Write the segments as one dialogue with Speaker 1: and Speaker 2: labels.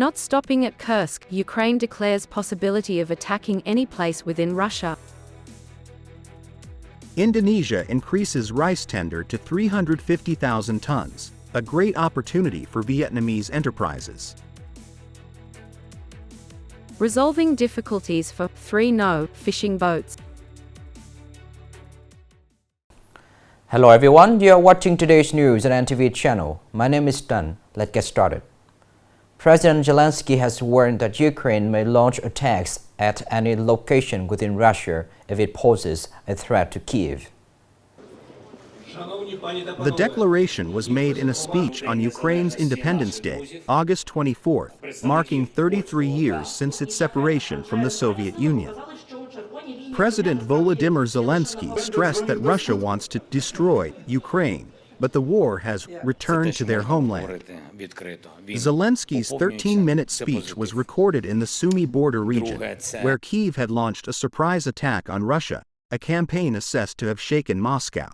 Speaker 1: Not stopping at Kursk, Ukraine declares possibility of attacking any place within Russia.
Speaker 2: Indonesia increases rice tender to 350,000 tons, a great opportunity for Vietnamese enterprises.
Speaker 1: Resolving difficulties for 3 no fishing boats.
Speaker 3: Hello everyone, you are watching today's news on NTV channel. My name is Đăng. Let's get started. President Zelensky has warned that Ukraine may launch attacks at any location within Russia if it poses a threat to Kyiv.
Speaker 2: The declaration was made in a speech on Ukraine's Independence Day, August 24th, marking 33 years since its separation from the Soviet Union. President Volodymyr Zelensky stressed that Russia wants to destroy Ukraine, but the war has returned to their homeland. Zelensky's 13-minute speech was recorded in the Sumy border region, where Kyiv had launched a surprise attack on Russia, a campaign assessed to have shaken Moscow.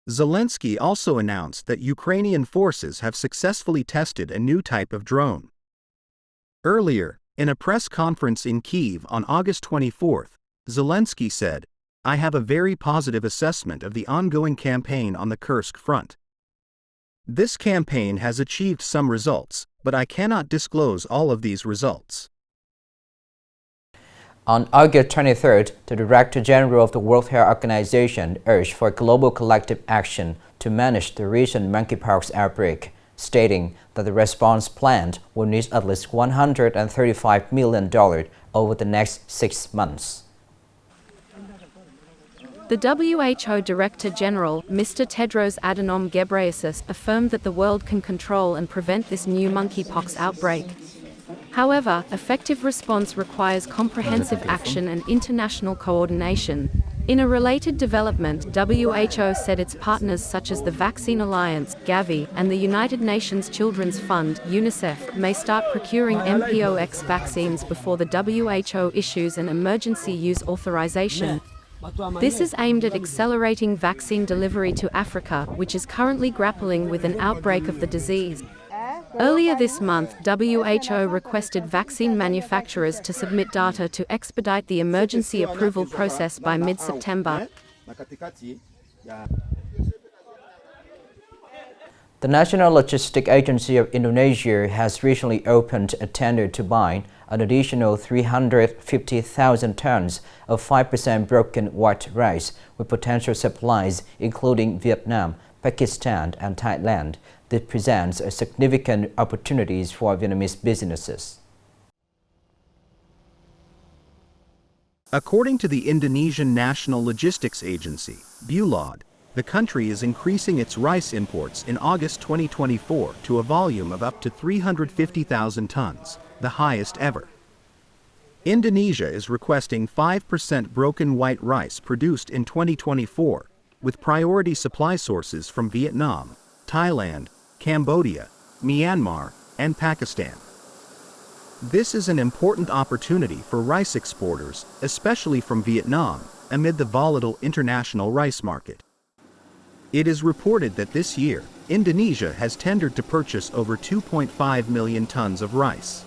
Speaker 2: Zelensky also announced that Ukrainian forces have successfully tested a new type of drone. Earlier, in a press conference in Kyiv on August 24th, Zelensky said, "I have a very positive assessment of the ongoing campaign on the Kursk front. This campaign has achieved some results, but I cannot disclose all of these results."
Speaker 3: On August 23rd, the Director General of the World Health Organization urged for global collective action to manage the recent monkeypox outbreak, stating that the response plan will need at least $135 million over the next 6 months.
Speaker 1: The WHO Director General, Mr. Tedros Adhanom Ghebreyesus, affirmed that the world can control and prevent this new monkeypox outbreak. However, effective response requires comprehensive action and international coordination. In a related development, WHO said its partners such as the Vaccine Alliance, Gavi, and the United Nations Children's Fund, UNICEF, may start procuring MPOX vaccines before the WHO issues an emergency use authorization. This is aimed at accelerating vaccine delivery to Africa, which is currently grappling with an outbreak of the disease. Earlier this month, WHO requested vaccine manufacturers to submit data to expedite the emergency approval process by mid-September.
Speaker 3: The National Logistic Agency of Indonesia has recently opened a tender to buy an additional 350,000 tons of 5% broken white rice with potential supplies including Vietnam, Pakistan and Thailand. This presents a significant opportunities for Vietnamese businesses.
Speaker 2: According to the Indonesian National Logistics Agency, BULOG, the country is increasing its rice imports in August 2024 to a volume of up to 350,000 tons, the highest ever. Indonesia is requesting 5% broken white rice produced in 2024, with priority supply sources from Vietnam, Thailand, Cambodia, Myanmar, and Pakistan. This is an important opportunity for rice exporters, especially from Vietnam, amid the volatile international rice market. It is reported that this year, Indonesia has tendered to purchase over 2.5 million tons of rice.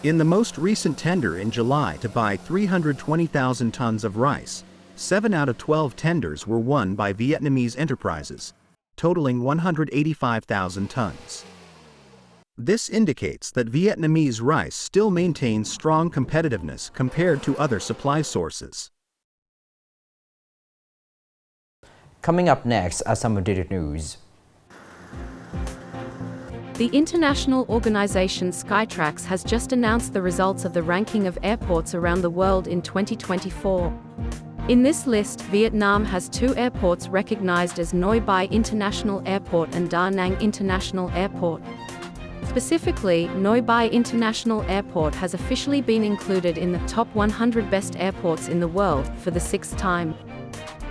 Speaker 2: In the most recent tender in July to buy 320,000 tons of rice, 7 out of 12 tenders were won by Vietnamese enterprises, totaling 185,000 tons. This indicates that Vietnamese rice still maintains strong competitiveness compared to other supply sources.
Speaker 3: Coming up next are some updated news.
Speaker 1: The international organization Skytrax has just announced the results of the ranking of airports around the world in 2024. In this list, Vietnam has 2 airports recognized as Noi Bai International Airport and Da Nang International Airport. Specifically, Noi Bai International Airport has officially been included in the top 100 best airports in the world for the 6th time.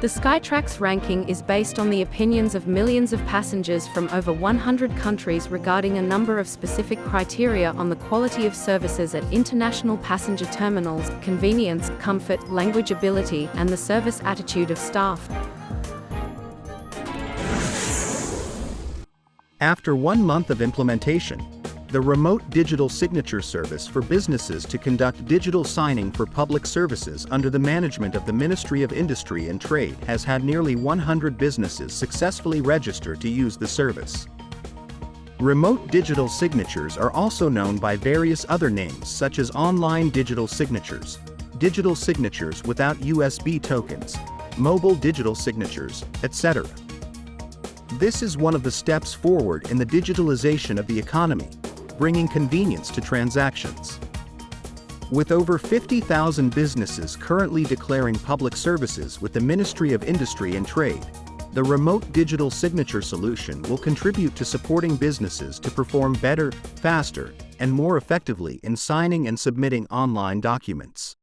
Speaker 1: The Skytrax ranking is based on the opinions of millions of passengers from over 100 countries regarding a number of specific criteria on the quality of services at international passenger terminals, convenience, comfort, language ability, and the service attitude of staff.
Speaker 2: After 1 month of implementation, the remote digital signature service for businesses to conduct digital signing for public services under the management of the Ministry of Industry and Trade has had nearly 100 businesses successfully register to use the service. Remote digital signatures are also known by various other names such as online digital signatures without USB tokens, mobile digital signatures, etc. This is one of the steps forward in the digitalization of the economy, bringing convenience to transactions. With over 50,000 businesses currently declaring public services with the Ministry of Industry and Trade, the remote digital signature solution will contribute to supporting businesses to perform better, faster, and more effectively in signing and submitting online documents.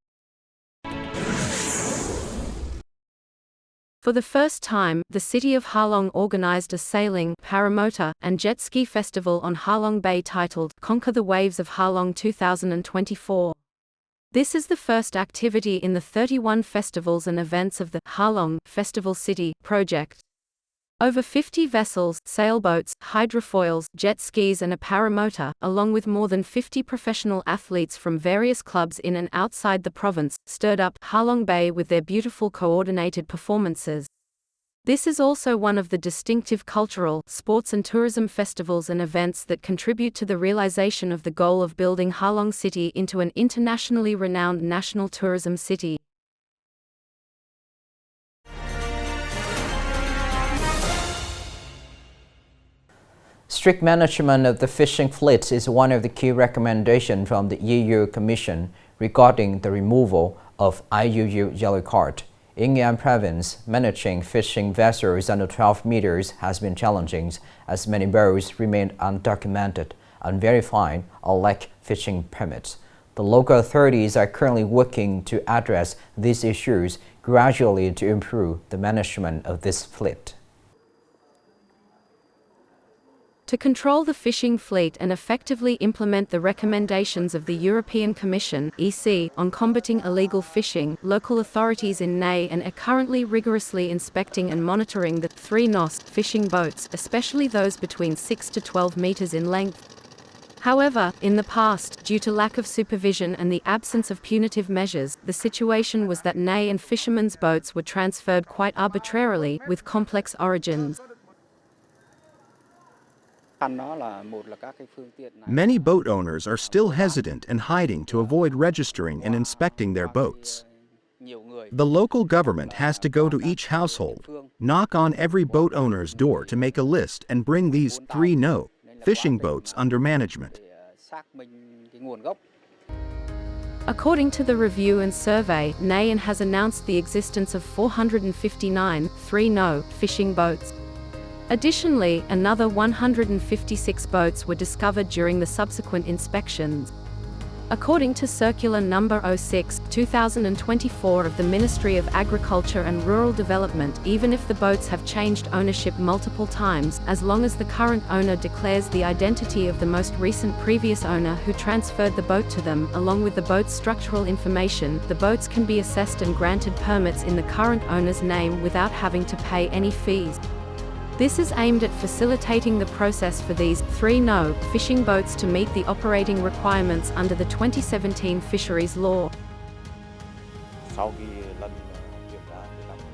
Speaker 1: For the first time, the city of Halong organized a sailing, paramotor, and jet ski festival on Halong Bay titled Conquer the Waves of Halong 2024. This is the first activity in the 31 festivals and events of the Halong Festival City project. Over 50 vessels, sailboats, hydrofoils, jet skis and a paramotor, along with more than 50 professional athletes from various clubs in and outside the province, stirred up Halong Bay with their beautiful coordinated performances. This is also one of the distinctive cultural, sports and tourism festivals and events that contribute to the realization of the goal of building Halong City into an internationally renowned national tourism city.
Speaker 3: Strict management of the fishing fleet is one of the key recommendations from the EU Commission regarding the removal of IUU yellow card. In Nghệ An province, managing fishing vessels under 12 meters has been challenging as many boats remain undocumented, unverified, or lack fishing permits. The local authorities are currently working to address these issues gradually to improve the management of this fleet.
Speaker 1: To control the fishing fleet and effectively implement the recommendations of the European Commission (EC) on combating illegal fishing, local authorities in Nghệ An are currently rigorously inspecting and monitoring the 3 NOS fishing boats, especially those between 6 to 12 meters in length. However, in the past, due to lack of supervision and the absence of punitive measures, the situation was that Nghệ An fishermen's boats were transferred quite arbitrarily, with complex origins.
Speaker 2: Many boat owners are still hesitant and hiding to avoid registering and inspecting their boats. The local government has to go to each household, knock on every boat owner's door to make a list and bring these 3 NO fishing boats under management.
Speaker 1: According to the review and survey, Nghệ An has announced the existence of 459 3 NO fishing boats. Additionally, another 156 boats were discovered during the subsequent inspections. According to Circular Number 06/2024 of the Ministry of Agriculture and Rural Development, even if the boats have changed ownership multiple times, as long as the current owner declares the identity of the most recent previous owner who transferred the boat to them, along with the boat's structural information, the boats can be assessed and granted permits in the current owner's name without having to pay any fees. This is aimed at facilitating the process for these 3 NO fishing boats to meet the operating requirements under the 2017 Fisheries Law.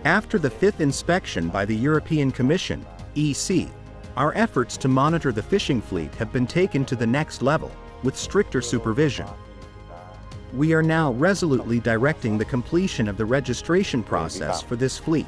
Speaker 2: After the 5th inspection by the European Commission, EC, our efforts to monitor the fishing fleet have been taken to the next level, with stricter supervision. We are now resolutely directing the completion of the registration process for this fleet.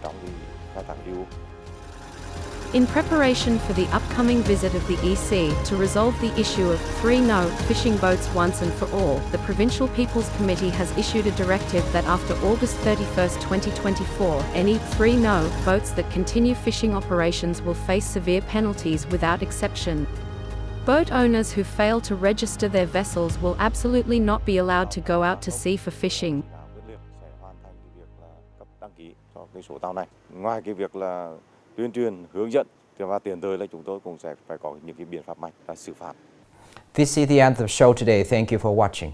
Speaker 1: In preparation for the upcoming visit of the EC to resolve the issue of 3 NO fishing boats once and for all, the Provincial People's Committee has issued a directive that after August 31, 2024, any 3 NO boats that continue fishing operations will face severe penalties without exception. Boat owners who fail to register their vessels will absolutely not be allowed to go out to sea for fishing.
Speaker 4: Tuyên truyền, hướng dẫn và tiến tới là chúng tôi cũng sẽ phải có những cái biện pháp mạnh và xử phạt.
Speaker 3: This is the end of the show today. Thank you for watching.